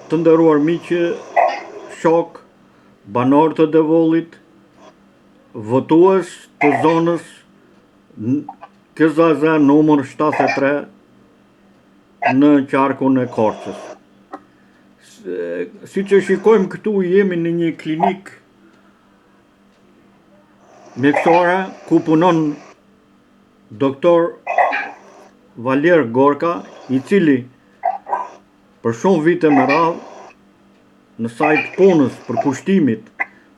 të nderuar miqë, shok, banor të Devollit, votues të zonës KZZ numër 73 në qarkun e Korçës. Si që shikojmë këtu, jemi në një klinik mjekësore ku punon doktor Valier Gorka, i cili për shumë vite me radhë në sajt punës, për kushtimit,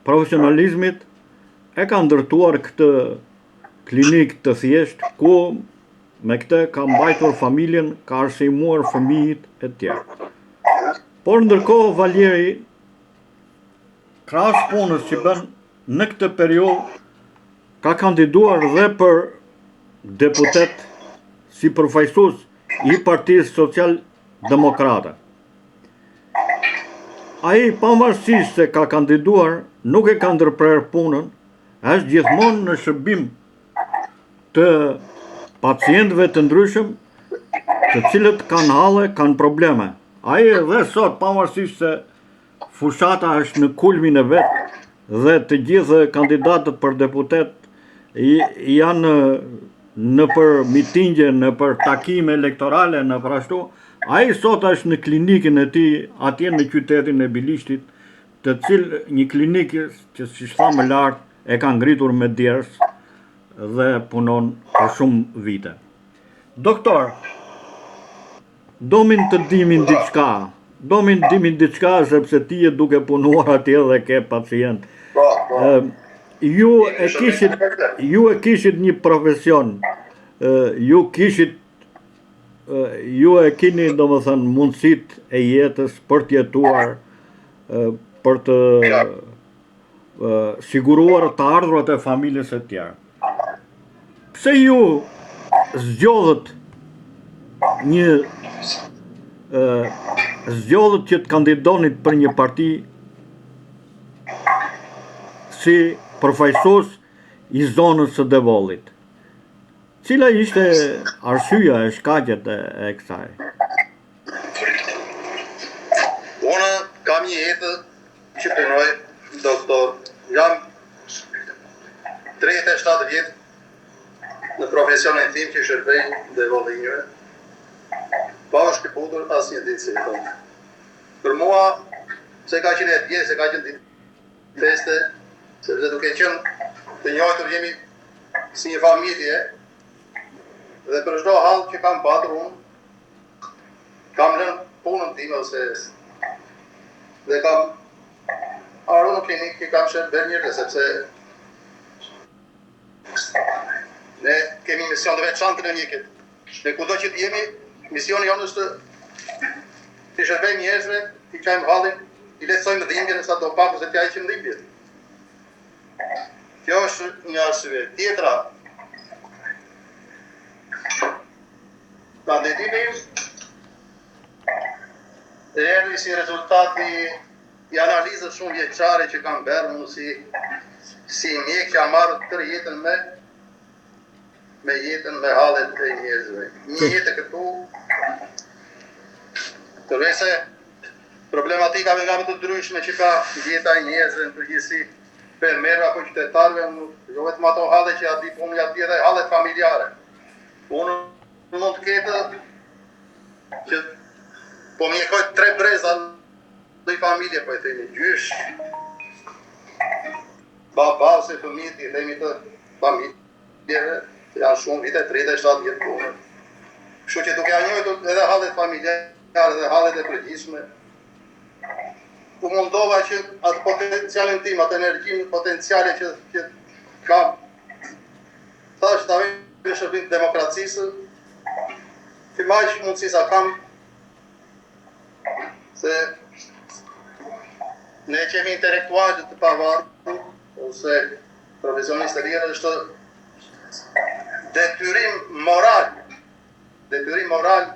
profesionalizmit, e ka ndërtuar këtë klinik të thjesht, ku me këtë ka mbajtur familjen, ka arsimuar fëmijët e tjerë. Por ndërkohë Valieri, krahas punës që bën në këtë periudhë, ka kandiduar dhe për deputet si përfaqësues i Partisë Social-Demokrate. Ai, pavarësisht se ka kandiduar, nuk e ka ndërprer punën, është gjithmonë në shërbim të pacientëve të ndryshëm, të cilët kanë halle, kanë probleme. Ai edhe sot, pavarësisht se fushata është në kulmin e vet dhe të gjithë kandidatët për deputet janë në për mitingje, në për takime elektorale, në për ashtu, ai sot është në klinikën e tij atje në qytetin e Bilishtit, të cilë një klinikë që si tha më lart e ka ngritur me djers dhe punon për shumë vite. Doktor, domin të dimin diçka sepse ti e duke punuar atje dhe ke pacient. Ju e kishit një profesion, ju e keni domethënë mundësitë e jetës për të jetuar, për të siguruar të ardhurat e familjes e tjera. Pse ju zgjodhët që të kandidonit për një parti si përfaqësues i zonës së Devollit? Cila ishte arsyeja e shkaqet e kësaj? Unë kam një jetë që punoj doktor. Jam 37 vjet në profesionin tim që shërbej Devollinjve. Pa u shkëputur asnjë ditë se jeton. Për mua, se ka qenë e tjerë, se ka qenë ditë feste, sepse duke qenë të njëjtur jemi si një familje, dhe për çdo hall që kam patur unë, kam lënë punën time ose dhe kam ardhur në klinikë që kam shërbyer njerëz, sepse ne kemi mision të veçantë në mjekët. Ne kudo që të jemi, misioni jonë është të shërbejmë njerëzve, të qajmë hallin, i lehtësojmë dhimbjen e sa do pak se t'ja heqim dhimbjen. Kjo është një arsye. Tjetra, kandidimi erdhi si rezultati i analizës shumë vjeçare që kam bërë unë si mjek që am marrë tërë jetën me hallet e njerëzve. Një jetë këtu, tërvese problematikave nga më të ndryshme që ka jeta e njerëzve në përgjithësi, fermerëve apo qytetarëve, jo vetëm ato halle që aty punë janë edhe hallet familjare. Unë mund të ketë që po mjekoj 3 breza në familje, po e themi gjysh, baba ose fëmijët, i themi të familjeve, janë shumë vite, 37 vjetë punë. Kështu që duke njëjtur edhe hallet familjare dhe hallet e përgjithshme, u mundova që atë potencialin tim, atë energjinë potenciale që kam, thash të avem në shërbim të demokracisë, që maq mundësi sa kam, se ne që jemi intelektualët të pavarur, ose profesionistë të lirë, është detyrim moral,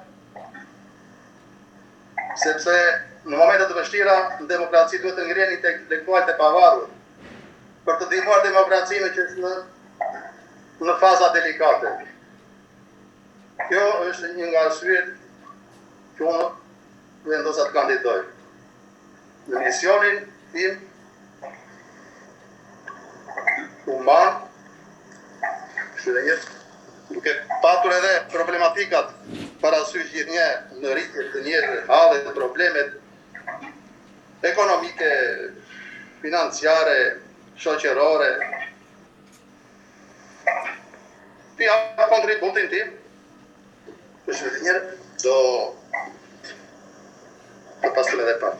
sepse në momentet të vështira në demokraci duhet të ngrihen intelektualët e pavarur për të ndihmuar demokracinë që është në faza delikate. Kjo është një nga arsyet që unë vendosa të kandidoj. në misionin tim human, duke patur edhe problematikat parasysh gjithnjë në rritje të njerëzve, hallet, problemet ekonomike, financiare, shoqërore. Ti jap kontributin tim. Për shëndetënjërë do pasëm edhe pa.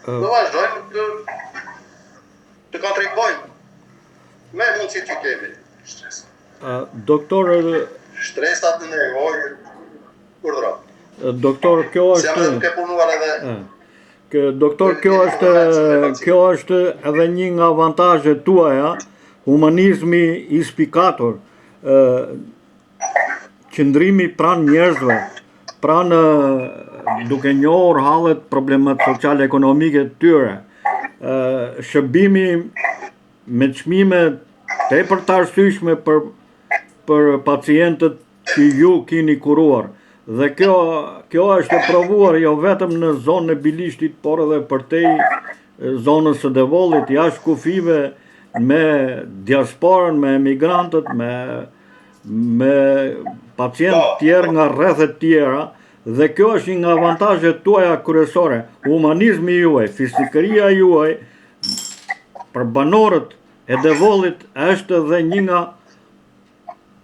Do vazhdojmë të kontribuojmë me mundësit që kemi. Doktor, Shtresat në nevojë, urdhëro. doktor, kjo Se jam edhe është... duke punuar edhe Doktor, kjo është edhe një nga avantazhet tuaja, humanizmi i spikatur, qëndrimi pranë njerëzve, pranë duke njohur hallet problemet sociale ekonomike të tyre, shërbimi me çmime tepër të arsyeshme për pacientët që ju keni kuruar. Dhe kjo është e provuar jo vetëm në zonën e Bilishtit, por edhe përtej zonës së Devollit, jashtë kufive, me diasporën, me emigrantët, me pacientë tjerë nga rrethet tjera, dhe kjo është një nga avantazhet tuaja kryesore. Humanizmi juaj, fisnikëria juaj për banorët e Devollit është edhe një nga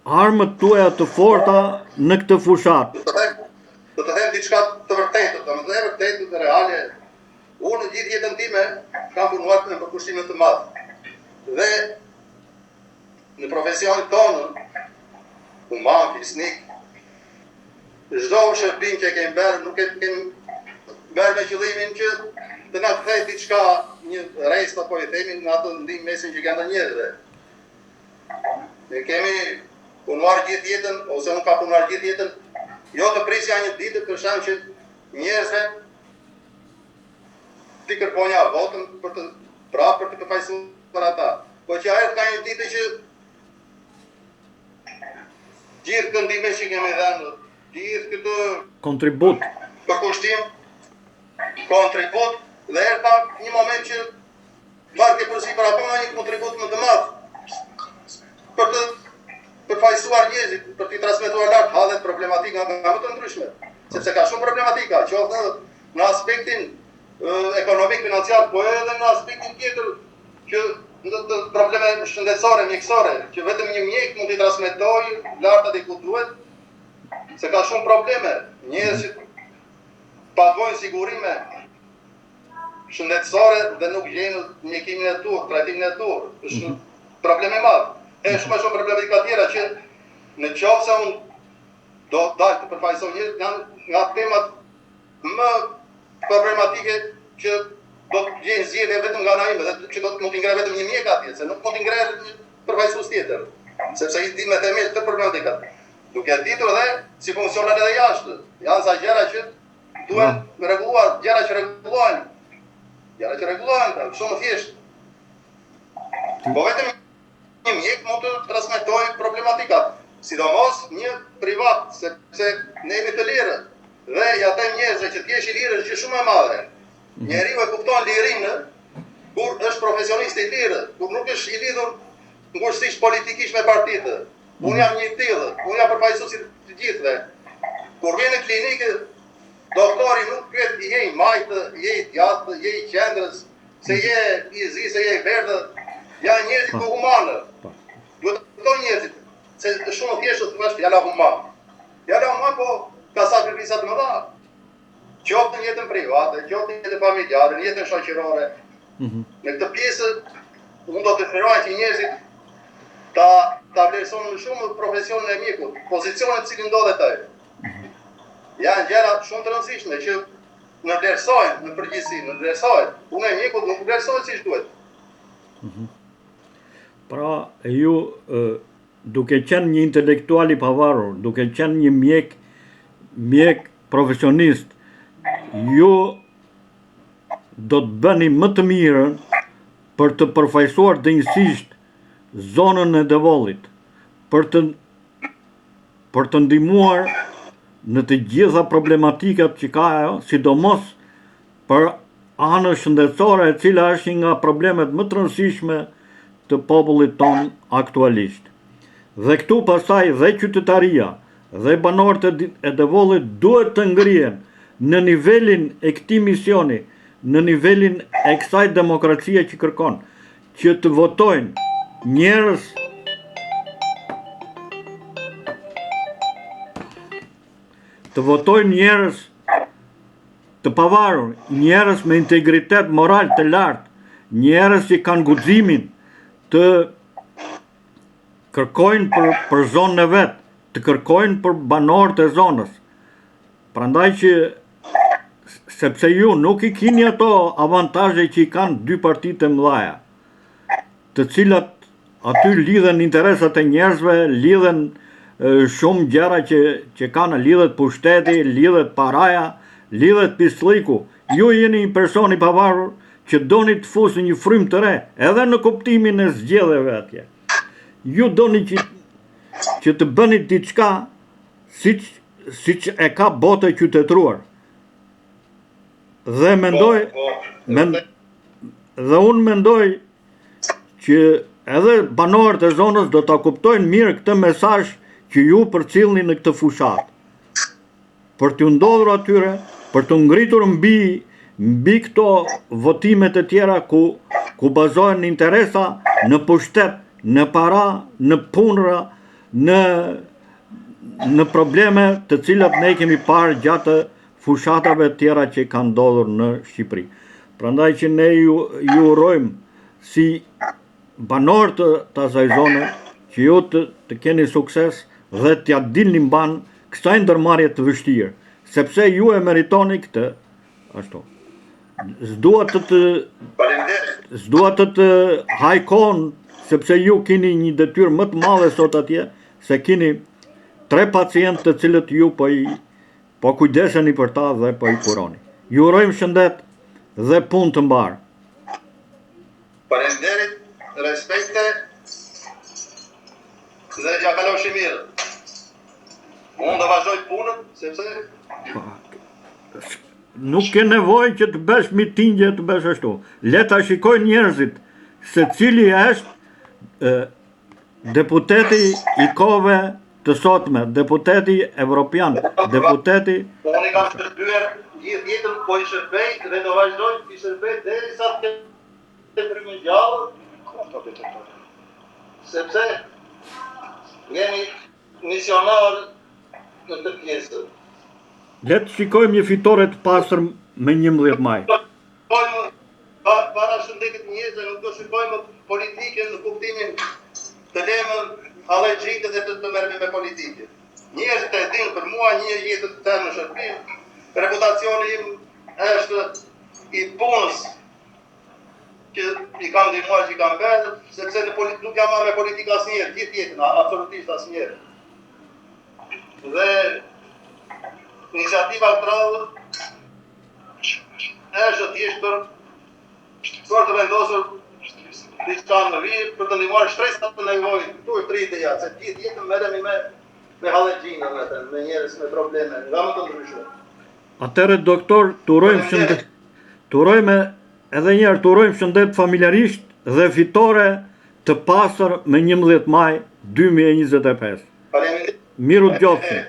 armët tuaja të forta në këtë fushat. Do të them diçka të vërtetë, domethënë vërtetë dhe reale. Unë në gjithë jetën time kam punuar në përkushtimin të madh. Dhe në profesionin tonë, human, fisnik, çdo shërbim që kemi bërë, nuk e kemi bërë me qëllimin që të na kthejë diçka, një rrest apo i themi në atë ndihmë mesin që kanë njerëzve. Ne kemi punuar gjithë jetën, ose unë ka punuar gjithë jetën, jo të prisja një ditë për shkak që njerëzve ti kërkonja votën për të përfaqësuar ata. Po që ajo ka një ditë që gjithë këndimet që kemi dhënë, gjithë këtë Kontribut. përkushtim, kontribut, dhe erta një moment që marrë ke përsi për apo një kontribut më të madh për të përfaqësuar njerëzit, për t'i transmetuar lart hallet problematika nga më të ndryshme, sepse ka shumë problematika, qoftë në aspektin ekonomik financiar, po edhe në aspektin tjetër që në probleme shëndetësore, mjekësore, që vetëm një mjek mund t'i transmetojë lart aty ku duhet, se ka shumë probleme, njerëz që paguajnë sigurime shëndetësore dhe nuk gjejnë mjekimin e tur, trajtimin e tur, është problem i madh. E shumë problematika tjera që në qoftë se unë do dalë të përfaqësoj njerëz, janë nga temat më problematike që do të gjejnë zgjedhje vetëm nga ana ime, dhe që do të mund t'i ngre vetëm një mjek atje, se nuk mund t'i ngre një përfaqësues tjetër, sepse i di me themel të problematikat. Duke ditur dhe si funksionon edhe jashtë, janë sa gjëra që duhen rregulluar, gjëra që rregullohen, shumë thjesht. Po vetëm një mjek mund të transmetojë problematikat, sidomos një privat, sepse ne jemi të lirë, dhe ja them njerëzve që t'jesh i lirë është gjë shumë e madhe. Njeriu e kupton lirinë kur është profesionist i lirë, kur nuk është i lidhur ngushësisht politikisht me partitë. Unë jam një tillë, unë jam përfaqësues i të gjithëve. Kur vjen në klinikë, doktori nuk pyet je i majtë, je i djathtë, je i qendrës, se je i zi, se je i verdhë. Janë njerëzit të humanë. Duhet të këto njerëzit, se shumë thjeshtë të thuash fjala human. Fjala human po ka sakrifisa të mëdha. Qoftë në jetën private, qoftë në jetën familjare, në jetën shoqërore. Në këtë pjesë unë do të preferoj që njerëzit ta vlerësojnë më shumë profesionin e mjekut, pozicionin të cilin ndodhet ai. Janë gjëra shumë të rëndësishme që në vlerësojnë në përgjithësi, në vlerësojnë. Unë e mjekut nuk vlerësojnë siç duhet. Pra, ju duke qenë një intelektual i pavarur, duke qenë një mjek profesionist, ju do të bëni më të mirën për të përfaqësuar dinjësisht zonën e Devollit, për të ndihmuar në të gjitha problematikat që ka ajo, sidomos për anën shëndetësore, e cila është një nga problemet më të rëndësishme të popullit ton aktualisht. Dhe këtu pastaj dhe qytetaria dhe banorët e Devollit duhet të ngrihen në nivelin e këtij misioni, në nivelin e kësaj demokracie që kërkon, që të votojnë njerëz të pavarur, njerëz me integritet moral të lartë, njerëz që kanë guximin të kërkojnë për zonën e vet, të kërkojnë për banorët e zonës. Prandaj që sepse ju nuk i keni ato avantazhe që i kanë dy partitë e mëdha, të cilat aty lidhen interesat e njerëzve, lidhen shumë gjëra që kanë, lidhet pushteti, lidhet paraja, lidhet pislliku. Ju jeni një person i pavarur që doni të fusni një frymë të re, edhe në kuptimin e zgjedhjeve atje. Ju doni që të bëni diçka siç e ka bota e qytetëruar. Dhe unë mendoj që edhe banorët e zonës do ta kuptojnë mirë këtë mesazh që ju përcjellni në këtë fushat. Për t'u ndodhur atyre, për të ngritur mbi këto votimet e tjera ku bazohen interesa në pushtet, në para, në punëra, në probleme të cilat ne kemi parë gjatë fushatave tjera që kanë ndodhur në Shqipëri. Prandaj që ne ju urojmë si banorë të asaj zone që ju të keni sukses dhe t'ja dilni mban kësaj ndërmarrje të vështirë, sepse ju e meritoni këtë, ashtu. S'dua të hajkon, sepse ju keni një detyrë më të madhe sot atje, se keni 3 pacientë të cilët ju po kujdeseni për ta dhe po i kuroni. Ju urojmë shëndet dhe punë të mbarë. Faleminderit, respekte dhe ja kalofshi mirë. Unë do vazhdoj punën, sepse nuk ke nevojë që të bësh mitingje, të bësh ashtu. Le ta shikojnë njerëzit se cili është deputeti i kohëve të sotme, deputeti evropian, deputeti. Unë i kam shërbyer gjithë jetën, po i shërbej dhe do vazhdoj të i shërbej derisa të frymën gjallë, sepse jemi misionar në të pjesë. Le të shikojmë një fitore të pastër me 11 maj. Para shëndetit njerëzve nuk do shikojmë politikën në kuptimin të lemë allergjitë dhe të merremi me politikë. Njerëzit e dinë për mua një jetë të tërë në shërbim, reputacioni im është i punës që i kam ndihmuar, që i kam bërë, sepse nuk jam marrë me politikë asnjëherë, gjithë jetën, absolutisht asnjëherë. Dhe iniciativa të radhë është thjesht për të vendosur diçka në vijë, për të ndihmuar shtresat të nevojë. Këtu është 3 ideja, se gjithë jetën merremi me allergjinë, me njerëz me probleme, nga më të ndryshme. Atëherë doktor, edhe njerë të urojmë shëndet familjarisht dhe fitore të pastër me 11 maj 2025. Faleminderit. Miru të gjofshin.